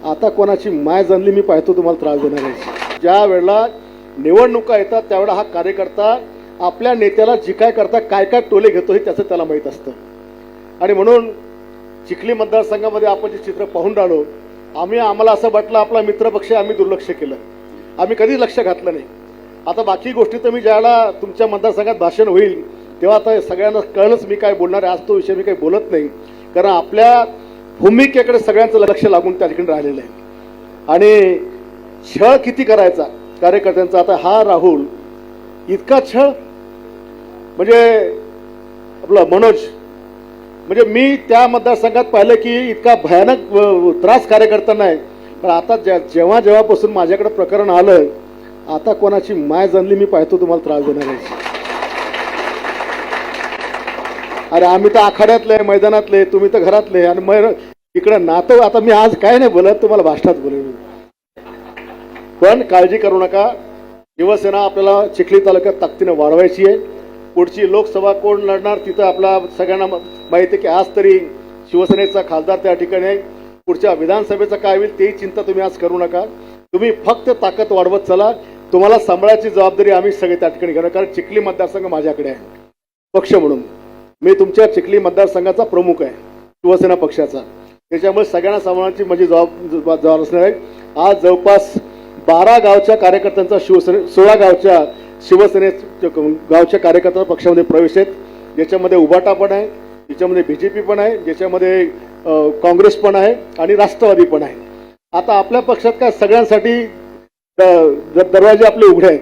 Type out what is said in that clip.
आता कोणाची माय जनली मी पाहतो तुम्हाला त्रास देणार आहे। ज्या वेळेला निवडणुका येतात त्यावेळेला हा कार्यकर्ता आपल्या नेत्याला जी काय करता काय काय टोले घेतो हे त्याचं त्याला माहीत असतं। आणि म्हणून चिखली मतदारसंघामध्ये आपण जे चित्र पाहून राहिलो, आम्हाला असं वाटलं आपला मित्रपक्ष आम्ही दुर्लक्ष केलं, आम्ही कधीच लक्ष घातलं नाही। आता बाकी गोष्टी तर मी ज्यावेळेला तुमच्या मतदारसंघात भाषण होईल तेव्हा आता सगळ्यांना कळलंच मी काय बोलणार आहे। आज तो विषय मी काही बोलत नाही, कारण आपल्या भूमिकेकडे सगळ्यांचं लक्ष लागून त्या ठिकाणी राहिलेलं आहे। आणि छळ किती करायचा कार्यकर्त्यांचा, आता हा राहुल इतका छळ, म्हणजे आपलं मनोज, म्हणजे मी त्या मतदारसंघात पाहिलं की इतका भयानक त्रास कार्यकर्त्यांना आहे। पण आता जेव्हापासून माझ्याकडे प्रकरण आलं, आता कोणाची माय जनली मी पाहतो तुम्हाला त्रास देणार आहे। अरे आम्ही तर आखाड्यातले, मैदानातले, तुम्ही तर घरातले, आणि मग इकडे नातं। आता मी आज काय नाही बोलत, तुम्हाला भाषणात बोलेल, पण काळजी करू नका। शिवसेना आपल्याला चिखली तालुक्यात ताकदीने वाढवायची आहे। पुढची लोकसभा कोण लढणार तिथं आपला सगळ्यांना माहिती आहे की आज तरी शिवसेनेचा खासदार त्या ठिकाणी आहे। पुढच्या विधानसभेचं काय होईल तेही चिंता तुम्ही आज करू नका, तुम्ही फक्त ताकद वाढवत चला। तुम्हाला सांभाळायची जबाबदारी आम्ही सगळे त्या ठिकाणी घेणार, कारण चिखली मतदारसंघ माझ्याकडे आहे। पक्ष म्हणून मी तुमच्या चिखली मतदारसंघाचा प्रमुख आहे, शिवसेना पक्षाचा, त्याच्यामुळे सगळ्यांना सांभाळण्याची माझी जबाबदारी असणार आहे। आज जवळपास 12 गावच्या कार्यकर्त्यांचा 16 गावच्या शिवसेने गावच्या कार्यकर्त्यांचा पक्षामध्ये प्रवेश आहेत, ज्याच्यामध्ये उभाटा पण आहे, ज्याच्यामध्ये बीजेपी पण आहे, ज्याच्यामध्ये काँग्रेस पण आहे आणि राष्ट्रवादी पण आहे। आता आपल्या पक्षात काय सगळ्यांसाठी दरवाजे आपले उघडे आहेत।